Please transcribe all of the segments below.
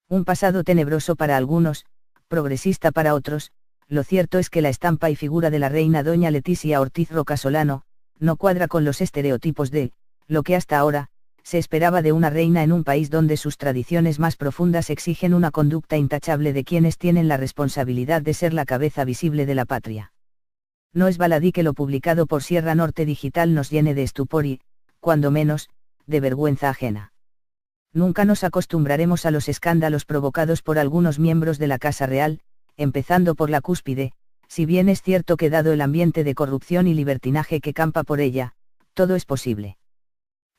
Un pasado tenebroso para algunos, progresista para otros. Lo cierto es que la estampa y figura de la reina doña Leticia Ortiz Rocasolano, no cuadra con los estereotipos de, lo que hasta ahora, se esperaba de una reina en un país donde sus tradiciones más profundas exigen una conducta intachable de quienes tienen la responsabilidad de ser la cabeza visible de la patria. No es baladí que lo publicado por Sierra Norte Digital nos llene de estupor y, cuando menos, de vergüenza ajena. Nunca nos acostumbraremos a los escándalos provocados por algunos miembros de la Casa Real, empezando por la cúspide, si bien es cierto que dado el ambiente de corrupción y libertinaje que campa por ella, todo es posible.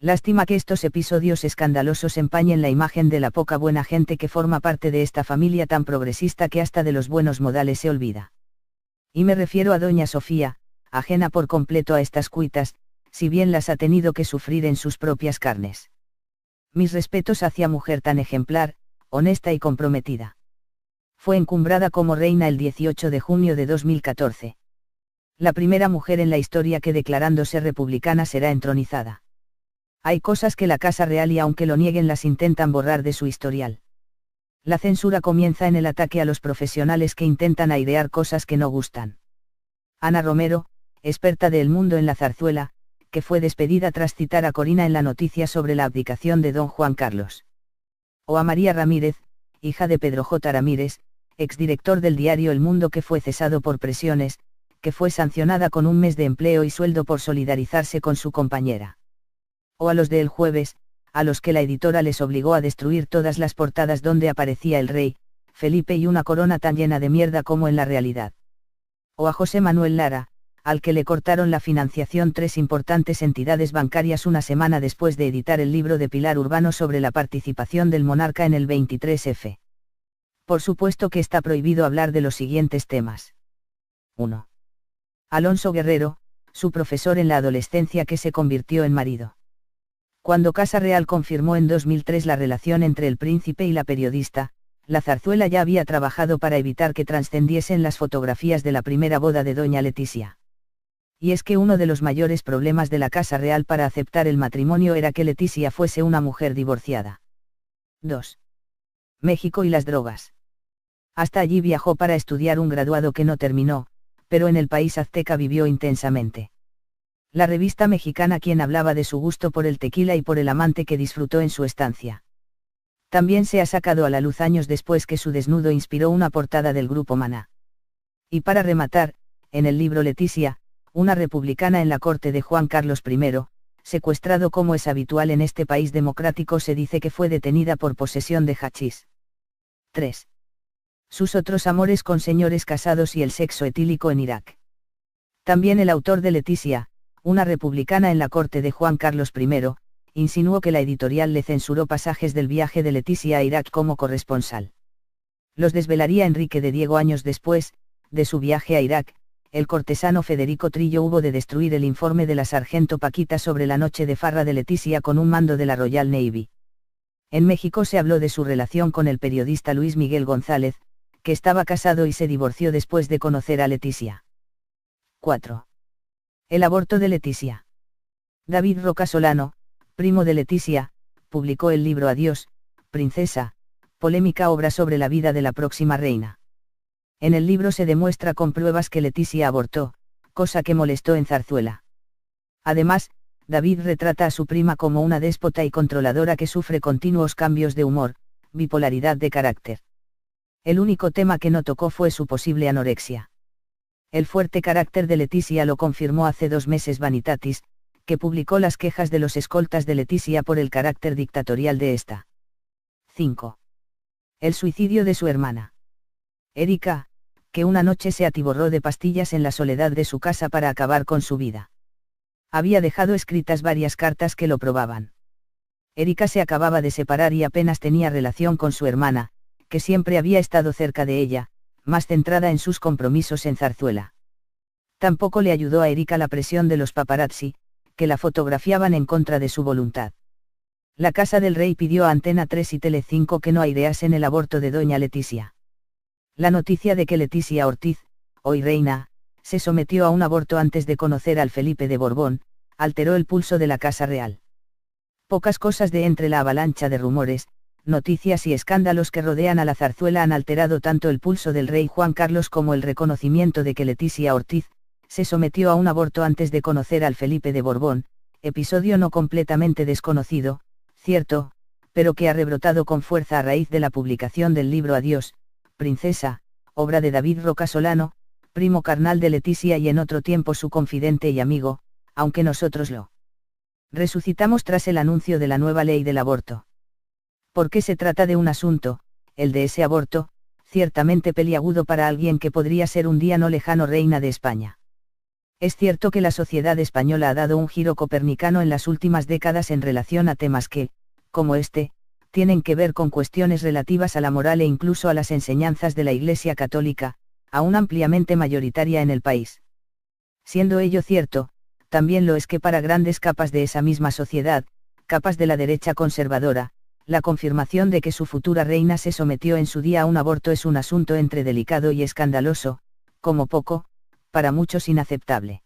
Lástima que estos episodios escandalosos empañen la imagen de la poca buena gente que forma parte de esta familia tan progresista que hasta de los buenos modales se olvida. Y me refiero a doña Sofía, ajena por completo a estas cuitas, si bien las ha tenido que sufrir en sus propias carnes. Mis respetos hacia mujer tan ejemplar, honesta y comprometida. Fue encumbrada como reina el 18 de junio de 2014. La primera mujer en la historia que declarándose republicana será entronizada. Hay cosas que la Casa Real y aunque lo nieguen las intentan borrar de su historial. La censura comienza en el ataque a los profesionales que intentan airear cosas que no gustan. Ana Romero, experta de El Mundo en la zarzuela, que fue despedida tras citar a Corina en la noticia sobre la abdicación de don Juan Carlos. O a María Ramírez, hija de Pedro J. Ramírez, exdirector del diario El Mundo que fue cesado por presiones, que fue sancionada con un mes de empleo y sueldo por solidarizarse con su compañera. O a los de El Jueves, a los que la editora les obligó a destruir todas las portadas donde aparecía el rey, Felipe y una corona tan llena de mierda como en la realidad. O a José Manuel Lara, al que le cortaron la financiación 3 importantes entidades bancarias una semana después de editar el libro de Pilar Urbano sobre la participación del monarca en el 23F. Por supuesto que está prohibido hablar de los siguientes temas. 1. Alonso Guerrero, su profesor en la adolescencia que se convirtió en marido. Cuando Casa Real confirmó en 2003 la relación entre el príncipe y la periodista, la zarzuela ya había trabajado para evitar que trascendiesen las fotografías de la primera boda de doña Leticia. Y es que uno de los mayores problemas de la Casa Real para aceptar el matrimonio era que Leticia fuese una mujer divorciada. 2. México y las drogas. Hasta allí viajó para estudiar un graduado que no terminó, pero en el país azteca vivió intensamente. La revista mexicana Quien hablaba de su gusto por el tequila y por el amante que disfrutó en su estancia. También se ha sacado a la luz años después que su desnudo inspiró una portada del grupo Maná. Y para rematar, en el libro Leticia, una republicana en la corte de Juan Carlos I, secuestrado como es habitual en este país democrático, se dice que fue detenida por posesión de hachís. 3. Sus otros amores con señores casados y el sexo etílico en Irak. También el autor de Leticia, una republicana en la corte de Juan Carlos I, insinuó que la editorial le censuró pasajes del viaje de Leticia a Irak como corresponsal. Los desvelaría Enrique de Diego años después, de su viaje a Irak. El cortesano Federico Trillo hubo de destruir el informe de la sargento Paquita sobre la noche de farra de Leticia con un mando de la Royal Navy. En México se habló de su relación con el periodista Luis Miguel González, que estaba casado y se divorció después de conocer a Leticia. 4. El aborto de Leticia. David Rocasolano, primo de Leticia, publicó el libro Adiós, princesa, polémica obra sobre la vida de la próxima reina. En el libro se demuestra con pruebas que Leticia abortó, cosa que molestó en Zarzuela. Además, David retrata a su prima como una déspota y controladora que sufre continuos cambios de humor, bipolaridad de carácter. El único tema que no tocó fue su posible anorexia. El fuerte carácter de Leticia lo confirmó hace 2 meses Vanitatis, que publicó las quejas de los escoltas de Leticia por el carácter dictatorial de esta. 5. El suicidio de su hermana. Erika, que una noche se atiborró de pastillas en la soledad de su casa para acabar con su vida. Había dejado escritas varias cartas que lo probaban. Erika se acababa de separar y apenas tenía relación con su hermana, que siempre había estado cerca de ella, más centrada en sus compromisos en Zarzuela. Tampoco le ayudó a Erika la presión de los paparazzi, que la fotografiaban en contra de su voluntad. La Casa del Rey pidió a Antena 3 y Telecinco que no aireasen el aborto de doña Leticia. La noticia de que Leticia Ortiz, hoy reina, se sometió a un aborto antes de conocer al Felipe de Borbón, alteró el pulso de la Casa Real. Pocas cosas de entre la avalancha de rumores, noticias y escándalos que rodean a la zarzuela han alterado tanto el pulso del rey Juan Carlos como el reconocimiento de que Leticia Ortiz se sometió a un aborto antes de conocer al Felipe de Borbón, episodio no completamente desconocido, cierto, pero que ha rebrotado con fuerza a raíz de la publicación del libro Adiós, Princesa, obra de David Roca Solano, primo carnal de Leticia y en otro tiempo su confidente y amigo, aunque nosotros lo resucitamos tras el anuncio de la nueva ley del aborto. Porque se trata de un asunto, el de ese aborto, ciertamente peliagudo para alguien que podría ser un día no lejano reina de España. Es cierto que la sociedad española ha dado un giro copernicano en las últimas décadas en relación a temas que, como este, tienen que ver con cuestiones relativas a la moral e incluso a las enseñanzas de la Iglesia Católica, aún ampliamente mayoritaria en el país. Siendo ello cierto, también lo es que para grandes capas de esa misma sociedad, capas de la derecha conservadora, la confirmación de que su futura reina se sometió en su día a un aborto es un asunto entre delicado y escandaloso, como poco, para muchos inaceptable.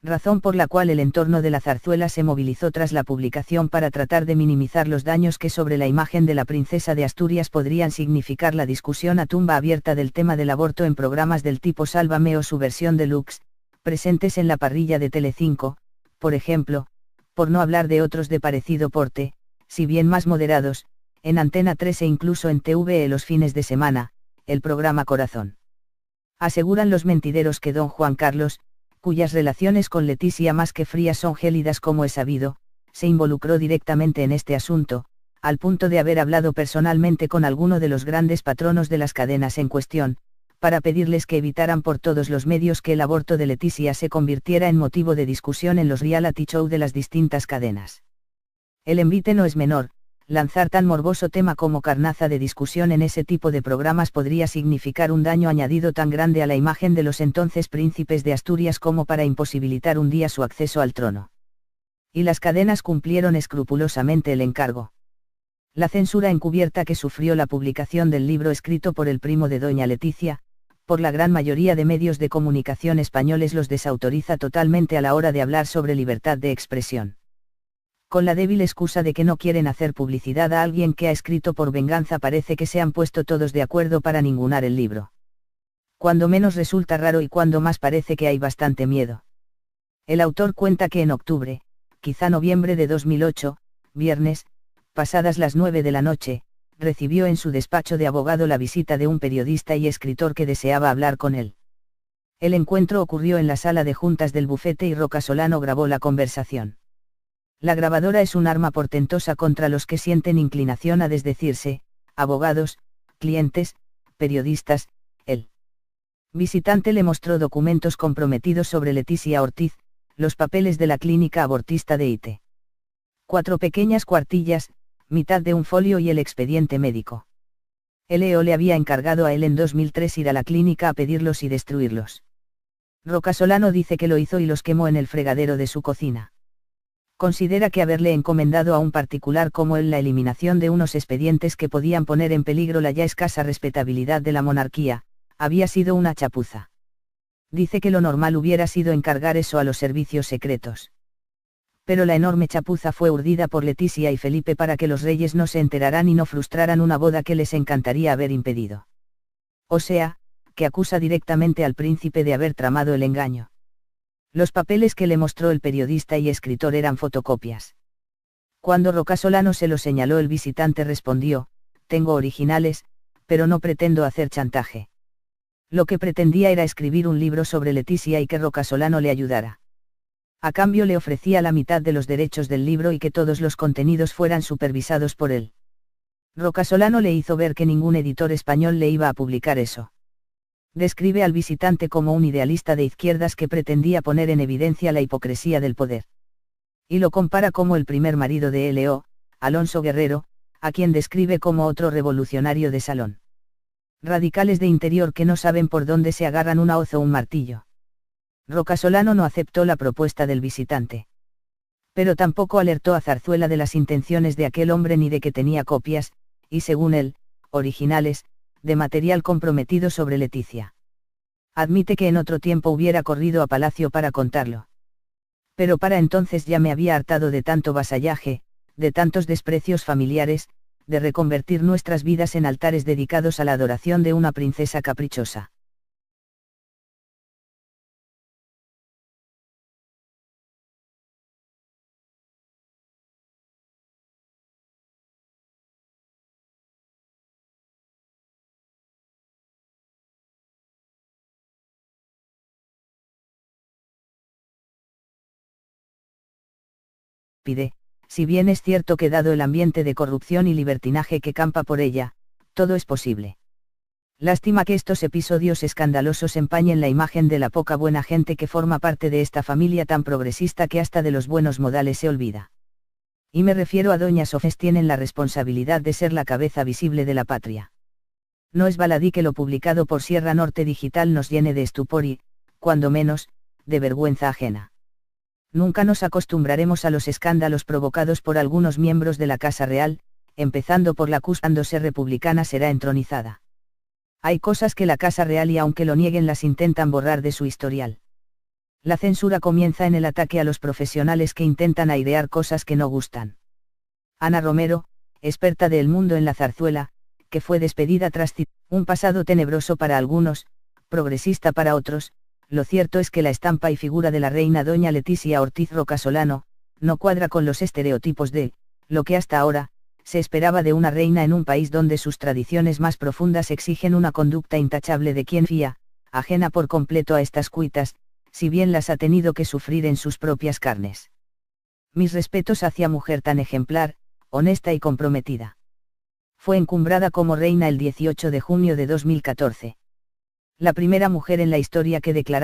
Razón por la cual el entorno de la zarzuela se movilizó tras la publicación para tratar de minimizar los daños que sobre la imagen de la princesa de Asturias podrían significar la discusión a tumba abierta del tema del aborto en programas del tipo Sálvame o su versión deluxe, presentes en la parrilla de Telecinco, por ejemplo, por no hablar de otros de parecido porte, si bien más moderados, en Antena 3 e incluso en TVE los fines de semana, el programa Corazón. Aseguran los mentideros que don Juan Carlos, cuyas relaciones con Leticia más que frías son gélidas como es sabido, se involucró directamente en este asunto, al punto de haber hablado personalmente con alguno de los grandes patronos de las cadenas en cuestión, para pedirles que evitaran por todos los medios que el aborto de Leticia se convirtiera en motivo de discusión en los reality show de las distintas cadenas. El envite no es menor, lanzar tan morboso tema como carnaza de discusión en ese tipo de programas podría significar un daño añadido tan grande a la imagen de los entonces príncipes de Asturias como para imposibilitar un día su acceso al trono. Y las cadenas cumplieron escrupulosamente el encargo. La censura encubierta que sufrió la publicación del libro escrito por el primo de doña Leticia, por la gran mayoría de medios de comunicación españoles los desautoriza totalmente a la hora de hablar sobre libertad de expresión. Con la débil excusa de que no quieren hacer publicidad a alguien que ha escrito por venganza, parece que se han puesto todos de acuerdo para ningunar el libro. Cuando menos resulta raro y cuando más parece que hay bastante miedo. El autor cuenta que en octubre, quizá noviembre de 2008, viernes, pasadas las 9 de la noche, recibió en su despacho de abogado la visita de un periodista y escritor que deseaba hablar con él. El encuentro ocurrió en la sala de juntas del bufete y Roca Solano grabó la conversación. La grabadora es un arma portentosa contra los que sienten inclinación a desdecirse, abogados, clientes, periodistas. El visitante le mostró documentos comprometidos sobre Leticia Ortiz, los papeles de la clínica abortista de Ite. 4 pequeñas cuartillas, mitad de un folio y el expediente médico. El EO le había encargado a él en 2003 ir a la clínica a pedirlos y destruirlos. Roca Solano dice que lo hizo y los quemó en el fregadero de su cocina. Considera que haberle encomendado a un particular como él la eliminación de unos expedientes que podían poner en peligro la ya escasa respetabilidad de la monarquía, había sido una chapuza. Dice que lo normal hubiera sido encargar eso a los servicios secretos. Pero la enorme chapuza fue urdida por Leticia y Felipe para que los reyes no se enteraran y no frustraran una boda que les encantaría haber impedido. O sea, que acusa directamente al príncipe de haber tramado el engaño. Los papeles que le mostró el periodista y escritor eran fotocopias. Cuando Roca Solano se lo señaló, el visitante respondió: tengo originales, pero no pretendo hacer chantaje. Lo que pretendía era escribir un libro sobre Leticia y que Roca Solano le ayudara. A cambio le ofrecía la mitad de los derechos del libro y que todos los contenidos fueran supervisados por él. Roca Solano le hizo ver que ningún editor español le iba a publicar eso. Describe al visitante como un idealista de izquierdas que pretendía poner en evidencia la hipocresía del poder. Y lo compara como el primer marido de L.O., Alonso Guerrero, a quien describe como otro revolucionario de salón. Radicales de interior que no saben por dónde se agarran una hoz o un martillo. Roca Solano no aceptó la propuesta del visitante. Pero tampoco alertó a Zarzuela de las intenciones de aquel hombre ni de que tenía copias, y según él, originales, de material comprometido sobre Leticia. Admite que en otro tiempo hubiera corrido a Palacio para contarlo. Pero para entonces ya me había hartado de tanto vasallaje, de tantos desprecios familiares, de reconvertir nuestras vidas en altares dedicados a la adoración de una princesa caprichosa. Si bien es cierto que dado el ambiente de corrupción y libertinaje que campa por ella, todo es posible. Lástima que estos episodios escandalosos empañen la imagen de la poca buena gente que forma parte de esta familia tan progresista que hasta de los buenos modales se olvida. Y me refiero a doña Sofés, tienen la responsabilidad de ser la cabeza visible de la patria. No es baladí que lo publicado por Sierra Norte Digital nos llene de estupor y, cuando menos, de vergüenza ajena. Nunca nos acostumbraremos a los escándalos provocados por algunos miembros de la Casa Real, empezando por la cuando ser republicana será entronizada. Hay cosas que la Casa Real, y aunque lo nieguen, las intentan borrar de su historial. La censura comienza en el ataque a los profesionales que intentan airear cosas que no gustan. Ana Romero, experta de El Mundo en la zarzuela, que fue despedida tras un pasado tenebroso para algunos, progresista para otros. Lo cierto es que la estampa y figura de la reina doña Leticia Ortiz Rocasolano, no cuadra con los estereotipos de, lo que hasta ahora, se esperaba de una reina en un país donde sus tradiciones más profundas exigen una conducta intachable de quien fía, ajena por completo a estas cuitas, si bien las ha tenido que sufrir en sus propias carnes. Mis respetos hacia mujer tan ejemplar, honesta y comprometida. Fue encumbrada como reina el 18 de junio de 2014. La primera mujer en la historia que declaró